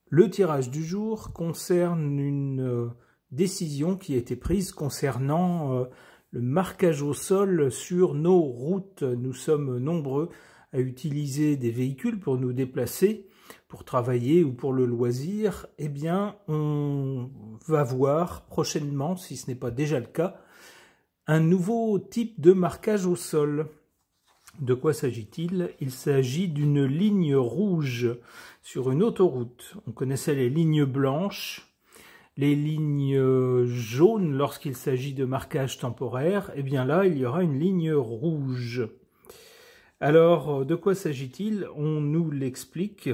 Le tirage du jour concerne une décision qui a été prise concernant le marquage au sol sur nos routes. Nous sommes nombreux à utiliser des véhicules pour nous déplacer, pour travailler ou pour le loisir. Eh bien, on va voir prochainement, si ce n'est pas déjà le cas, un nouveau type de marquage au sol. De quoi s'agit-il? Il s'agit d'une ligne rouge sur une autoroute. On connaissait les lignes blanches, les lignes jaunes lorsqu'il s'agit de marquage temporaire. Et bien là, il y aura une ligne rouge. Alors, de quoi s'agit-il? On nous l'explique.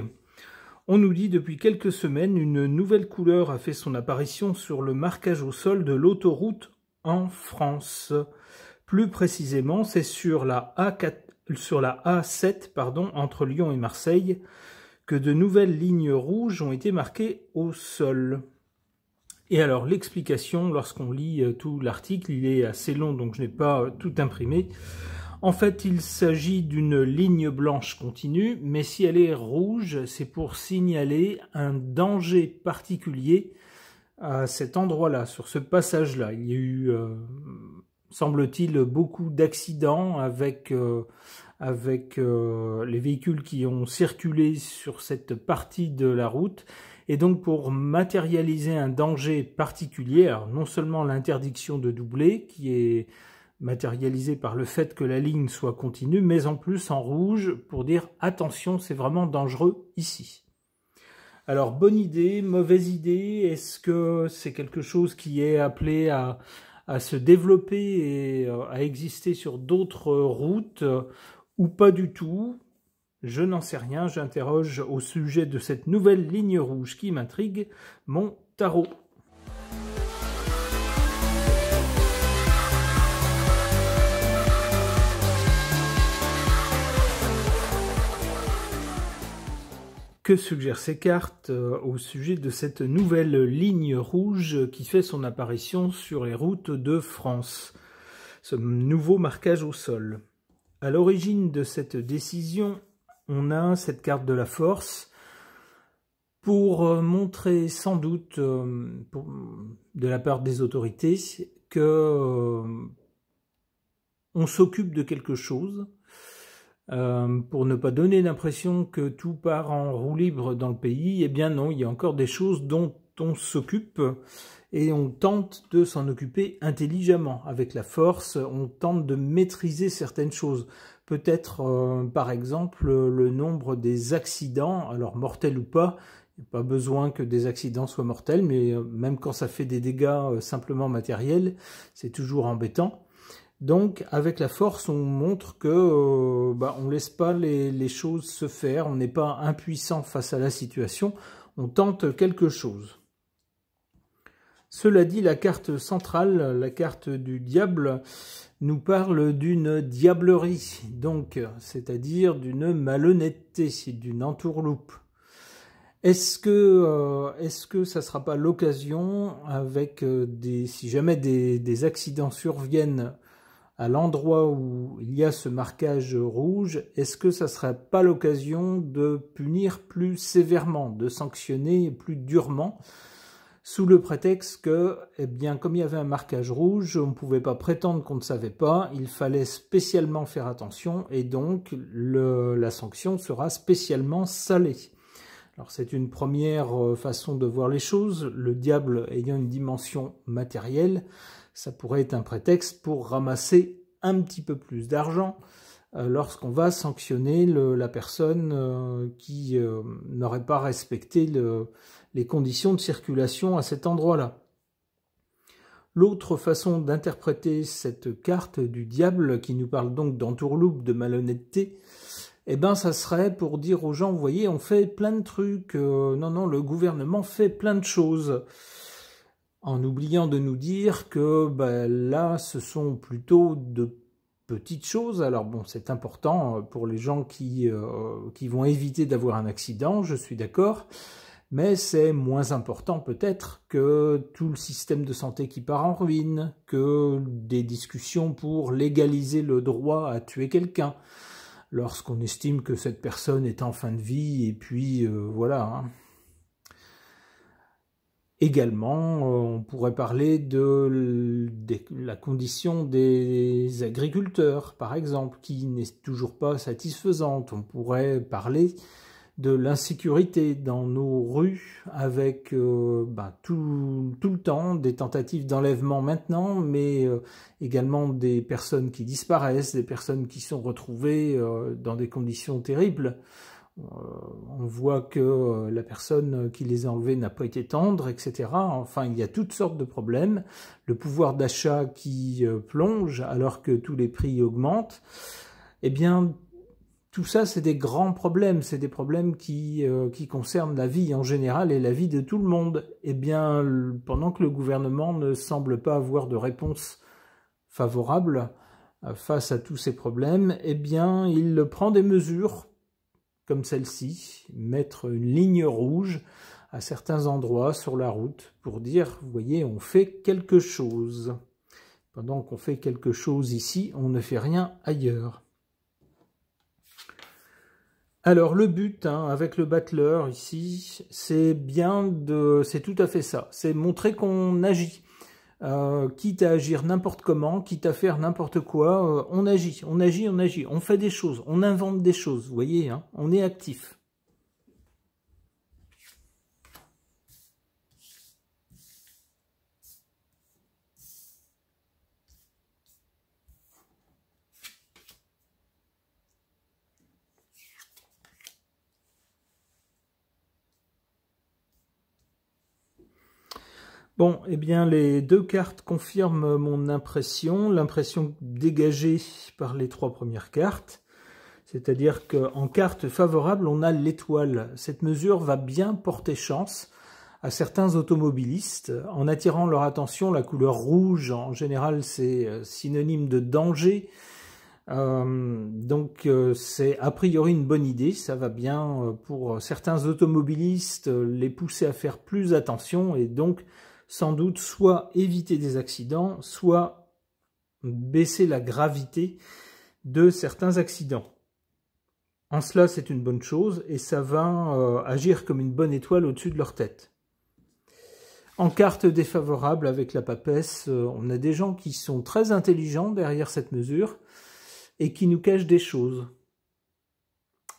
On nous dit depuis quelques semaines, une nouvelle couleur a fait son apparition sur le marquage au sol de l'autoroute en France. Plus précisément, c'est sur la A7 entre Lyon et Marseille que de nouvelles lignes rouges ont été marquées au sol. Et alors l'explication, lorsqu'on lit tout l'article, il est assez long donc je n'ai pas tout imprimé. En fait, il s'agit d'une ligne blanche continue, mais si elle est rouge, c'est pour signaler un danger particulier à cet endroit-là, sur ce passage-là. Il y a eu, semble-t-il, beaucoup d'accidents avec les véhicules qui ont circulé sur cette partie de la route. Et donc pour matérialiser un danger particulier, alors non seulement l'interdiction de doubler, qui est matérialisée par le fait que la ligne soit continue, mais en plus en rouge pour dire attention, c'est vraiment dangereux ici. Alors bonne idée, mauvaise idée, est-ce que c'est quelque chose qui est appelé à se développer et à exister sur d'autres routes ou pas du tout? Je n'en sais rien, j'interroge au sujet de cette nouvelle ligne rouge qui m'intrigue mon tarot. Que suggèrent ces cartes au sujet de cette nouvelle ligne rouge qui fait son apparition sur les routes de France? Ce nouveau marquage au sol. À l'origine de cette décision, on a cette carte de la force pour montrer sans doute de la part des autorités que on s'occupe de quelque chose. Pour ne pas donner l'impression que tout part en roue libre dans le pays, eh bien non, il y a encore des choses dont on s'occupe et on tente de s'en occuper intelligemment. Avec la force, on tente de maîtriser certaines choses. Peut-être, par exemple, le nombre des accidents, alors mortels ou pas, il n'y a pas besoin que des accidents soient mortels, mais même quand ça fait des dégâts simplement matériels, c'est toujours embêtant. Donc, avec la force, on montre que on laisse pas les choses se faire, on n'est pas impuissant face à la situation, on tente quelque chose. Cela dit, la carte centrale, la carte du diable, nous parle d'une diablerie, donc, c'est-à-dire d'une malhonnêteté, d'une entourloupe. Est-ce que ça ne sera pas l'occasion, avec si jamais des accidents surviennent à l'endroit où il y a ce marquage rouge, est-ce que ça ne serait pas l'occasion de punir plus sévèrement, de sanctionner plus durement, sous le prétexte que, eh bien, comme il y avait un marquage rouge, on ne pouvait pas prétendre qu'on ne savait pas, il fallait spécialement faire attention, et donc la sanction sera spécialement salée. Alors c'est une première façon de voir les choses, le diable ayant une dimension matérielle, ça pourrait être un prétexte pour ramasser un petit peu plus d'argent lorsqu'on va sanctionner la personne qui n'aurait pas respecté les conditions de circulation à cet endroit-là. L'autre façon d'interpréter cette carte du diable, qui nous parle donc d'entourloupe, de malhonnêteté, eh ben, ça serait pour dire aux gens, vous voyez, on fait plein de trucs, non, le gouvernement fait plein de choses. En oubliant de nous dire que là, ce sont plutôt de petites choses. Alors bon, c'est important pour les gens qui vont éviter d'avoir un accident, je suis d'accord, mais c'est moins important peut-être que tout le système de santé qui part en ruine, que des discussions pour légaliser le droit à tuer quelqu'un, lorsqu'on estime que cette personne est en fin de vie, et puis voilà, hein. Également, on pourrait parler de la condition des agriculteurs, par exemple, qui n'est toujours pas satisfaisante. On pourrait parler de l'insécurité dans nos rues avec tout le temps des tentatives d'enlèvement maintenant, mais également des personnes qui disparaissent, des personnes qui sont retrouvées dans des conditions terribles. On voit que la personne qui les a enlevés n'a pas été tendre, etc. Enfin, il y a toutes sortes de problèmes. Le pouvoir d'achat qui plonge alors que tous les prix augmentent. Eh bien, tout ça, c'est des grands problèmes. C'est des problèmes qui concernent la vie en général et la vie de tout le monde. Eh bien, pendant que le gouvernement ne semble pas avoir de réponse favorable face à tous ces problèmes, eh bien, il prend des mesures comme celle-ci, mettre une ligne rouge à certains endroits sur la route pour dire, vous voyez, on fait quelque chose. Pendant qu'on fait quelque chose ici, on ne fait rien ailleurs. Alors le but avec le battleur ici, c'est tout à fait ça, c'est montrer qu'on agit. Quitte à agir n'importe comment, quitte à faire n'importe quoi, on agit, on fait des choses, on invente des choses, vous voyez, on est actif. Bon, eh bien, les deux cartes confirment mon impression, l'impression dégagée par les trois premières cartes. C'est-à-dire qu'en carte favorable, on a l'étoile. Cette mesure va bien porter chance à certains automobilistes en attirant leur attention. La couleur rouge, en général, c'est synonyme de danger. Donc, c'est a priori une bonne idée. Ça va bien pour certains automobilistes les pousser à faire plus attention et donc sans doute soit éviter des accidents, soit baisser la gravité de certains accidents. En cela, c'est une bonne chose et ça va agir comme une bonne étoile au-dessus de leur tête. En carte défavorable avec la papesse, on a des gens qui sont très intelligents derrière cette mesure et qui nous cachent des choses.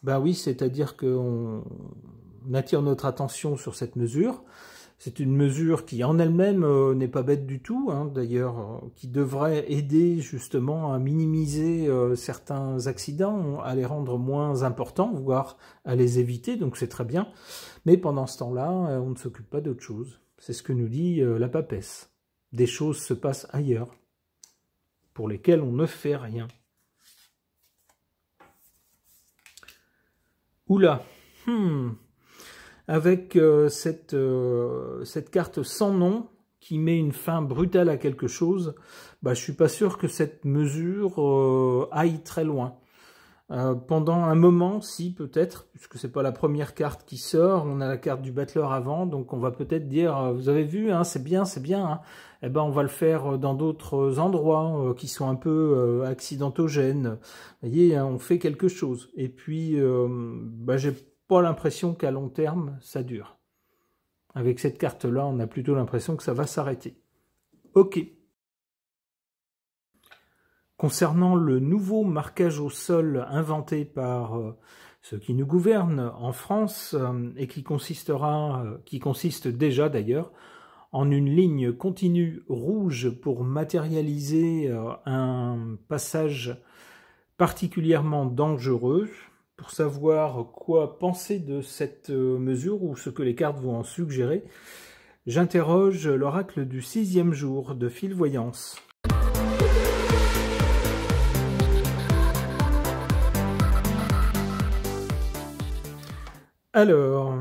Ben oui, c'est-à-dire qu'on attire notre attention sur cette mesure. C'est une mesure qui en elle-même n'est pas bête du tout, d'ailleurs, qui devrait aider justement à minimiser certains accidents, à les rendre moins importants, voire à les éviter, donc c'est très bien. Mais pendant ce temps-là, on ne s'occupe pas d'autre chose. C'est ce que nous dit la papesse. Des choses se passent ailleurs, pour lesquelles on ne fait rien. Oula, avec cette carte sans nom qui met une fin brutale à quelque chose, je suis pas sûr que cette mesure aille très loin. Pendant un moment, si peut-être, puisque c'est pas la première carte qui sort, on a la carte du battleur avant, donc on va peut-être dire, vous avez vu, c'est bien, eh ben on va le faire dans d'autres endroits qui sont un peu accidentogènes. Vous voyez, on fait quelque chose. Et puis, j'ai pas l'impression qu'à long terme, ça dure. Avec cette carte-là, on a plutôt l'impression que ça va s'arrêter. Ok. Concernant le nouveau marquage au sol inventé par ceux qui nous gouvernent en France, et qui consiste déjà d'ailleurs, en une ligne continue rouge pour matérialiser un passage particulièrement dangereux. Pour savoir quoi penser de cette mesure ou ce que les cartes vont en suggérer, j'interroge l'oracle du 6e jour de Fil Voyance. Alors,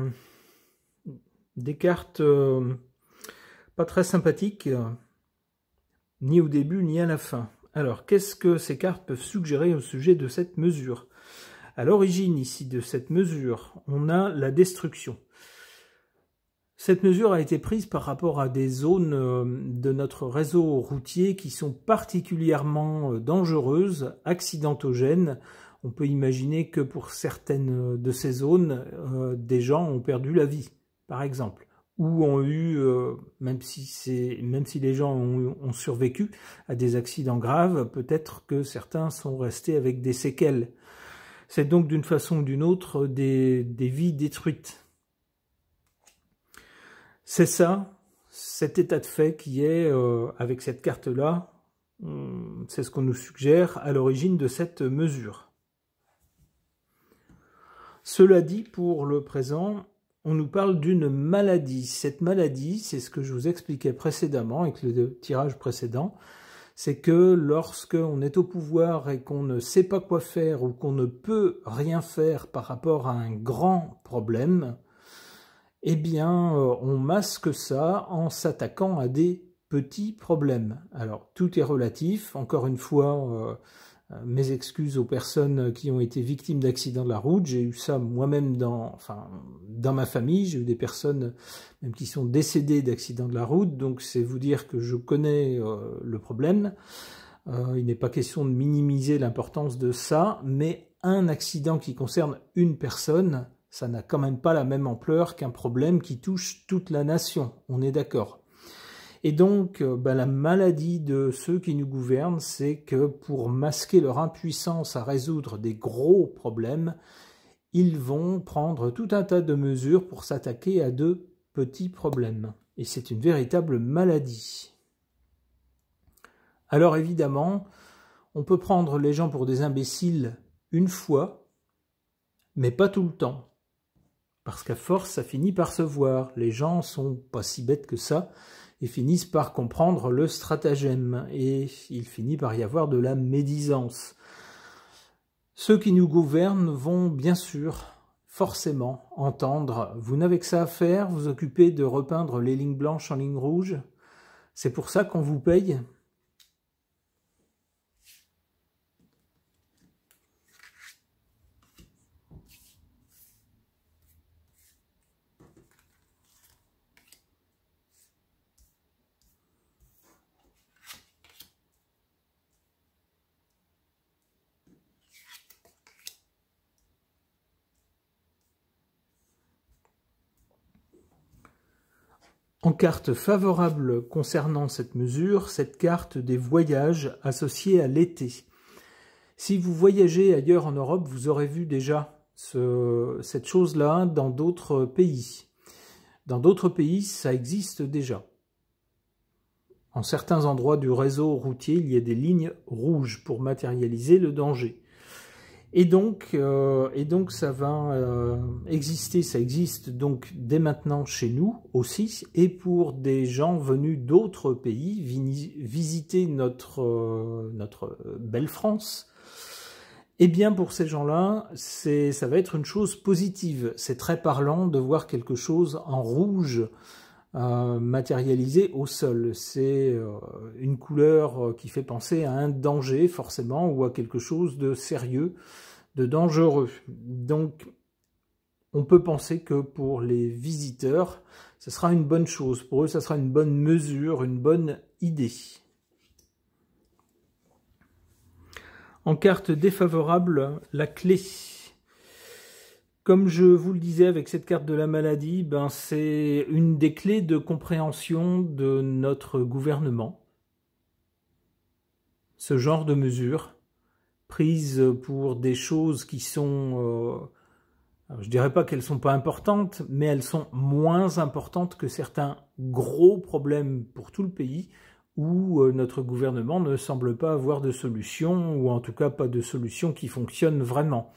des cartes pas très sympathiques, ni au début ni à la fin. Alors, qu'est-ce que ces cartes peuvent suggérer au sujet de cette mesure ? À l'origine ici de cette mesure, on a la destruction. Cette mesure a été prise par rapport à des zones de notre réseau routier qui sont particulièrement dangereuses, accidentogènes. On peut imaginer que pour certaines de ces zones, des gens ont perdu la vie, par exemple, ou ont eu, même si les gens ont survécu à des accidents graves, peut-être que certains sont restés avec des séquelles. C'est donc d'une façon ou d'une autre des vies détruites. C'est ça, cet état de fait qui est, avec cette carte-là, c'est ce qu'on nous suggère à l'origine de cette mesure. Cela dit, pour le présent, on nous parle d'une maladie. Cette maladie, c'est ce que je vous expliquais précédemment avec le tirage précédent, c'est que lorsqu'on est au pouvoir et qu'on ne sait pas quoi faire ou qu'on ne peut rien faire par rapport à un grand problème, eh bien, on masque ça en s'attaquant à des petits problèmes. Alors, tout est relatif. Encore une fois, mes excuses aux personnes qui ont été victimes d'accidents de la route. J'ai eu ça moi-même dans ma famille. J'ai eu des personnes même qui sont décédées d'accidents de la route. Donc, c'est vous dire que je connais le problème. Il n'est pas question de minimiser l'importance de ça, mais un accident qui concerne une personne, ça n'a quand même pas la même ampleur qu'un problème qui touche toute la nation. On est d'accord. Et donc, la maladie de ceux qui nous gouvernent, c'est que pour masquer leur impuissance à résoudre des gros problèmes, ils vont prendre tout un tas de mesures pour s'attaquer à de petits problèmes. Et c'est une véritable maladie. Alors évidemment, on peut prendre les gens pour des imbéciles une fois, mais pas tout le temps. Parce qu'à force, ça finit par se voir. Les gens sont pas si bêtes que ça et finissent par comprendre le stratagème. Et il finit par y avoir de la médisance. Ceux qui nous gouvernent vont bien sûr, forcément, entendre « Vous n'avez que ça à faire, vous occupez de repeindre les lignes blanches en lignes rouges. C'est pour ça qu'on vous paye ?» En carte favorable concernant cette mesure, cette carte des voyages associés à l'été. Si vous voyagez ailleurs en Europe, vous aurez vu déjà cette chose-là dans d'autres pays. Dans d'autres pays, ça existe déjà. En certains endroits du réseau routier, il y a des lignes rouges pour matérialiser le danger. Et donc ça va exister, ça existe donc dès maintenant chez nous aussi, et pour des gens venus d'autres pays, visiter notre belle France, eh bien pour ces gens-là, ça va être une chose positive. C'est très parlant de voir quelque chose en rouge matérialisé au sol. C'est une couleur qui fait penser à un danger forcément, ou à quelque chose de sérieux, de dangereux. Donc on peut penser que pour les visiteurs, ce sera une bonne chose. Pour eux, ça sera une bonne mesure, une bonne idée. En carte défavorable, la clé. Comme je vous le disais avec cette carte de la maladie, c'est une des clés de compréhension de notre gouvernement. Ce genre de mesures prises pour des choses qui sont, je dirais pas qu'elles sont pas importantes, mais elles sont moins importantes que certains gros problèmes pour tout le pays où notre gouvernement ne semble pas avoir de solution, ou en tout cas pas de solution qui fonctionne vraiment.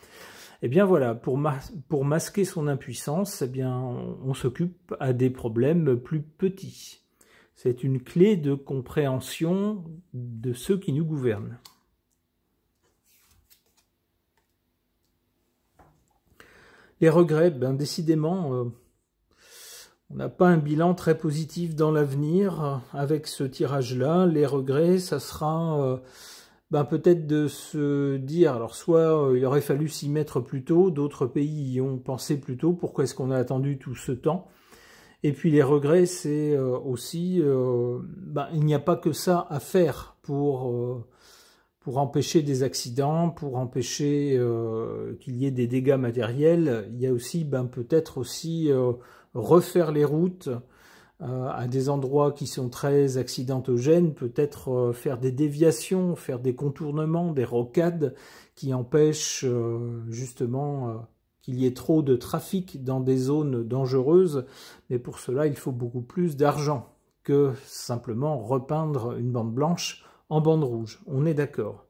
Eh bien voilà, pour masquer son impuissance, eh bien on s'occupe à des problèmes plus petits. C'est une clé de compréhension de ceux qui nous gouvernent. Les regrets, décidément, on n'a pas un bilan très positif dans l'avenir avec ce tirage-là. Les regrets, ça sera peut-être de se dire, alors soit il aurait fallu s'y mettre plus tôt, d'autres pays y ont pensé plus tôt, pourquoi est-ce qu'on a attendu tout ce temps? Et puis les regrets, c'est aussi, il n'y a pas que ça à faire pour empêcher des accidents, pour empêcher qu'il y ait des dégâts matériels. Il y a aussi peut-être aussi refaire les routes à des endroits qui sont très accidentogènes, peut-être faire des déviations, faire des contournements, des rocades qui empêchent justement qu'il y ait trop de trafic dans des zones dangereuses, mais pour cela il faut beaucoup plus d'argent que simplement repeindre une bande blanche en bande rouge, on est d'accord.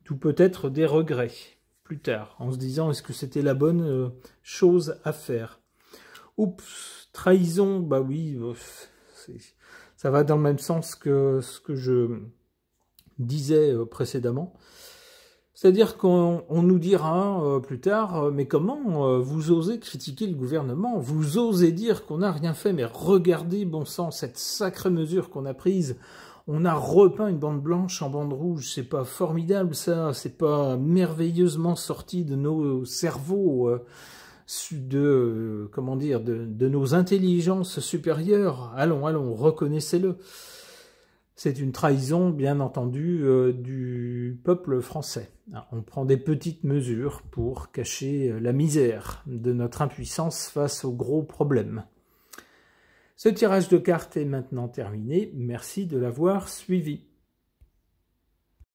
Tout peut être des regrets plus tard, en se disant est-ce que c'était la bonne chose à faire. Oups, trahison, bah oui, ça va dans le même sens que ce que je disais précédemment. C'est-à-dire qu'on nous dira plus tard, mais comment vous osez critiquer le gouvernement? Vous osez dire qu'on n'a rien fait, mais regardez, bon sang, cette sacrée mesure qu'on a prise. On a repeint une bande blanche en bande rouge, c'est pas formidable ça, c'est pas merveilleusement sorti de nos cerveaux, de nos intelligences supérieures. Allons, allons, reconnaissez-le. C'est une trahison, bien entendu, du peuple français. On prend des petites mesures pour cacher la misère de notre impuissance face aux gros problèmes. Ce tirage de cartes est maintenant terminé. Merci de l'avoir suivi.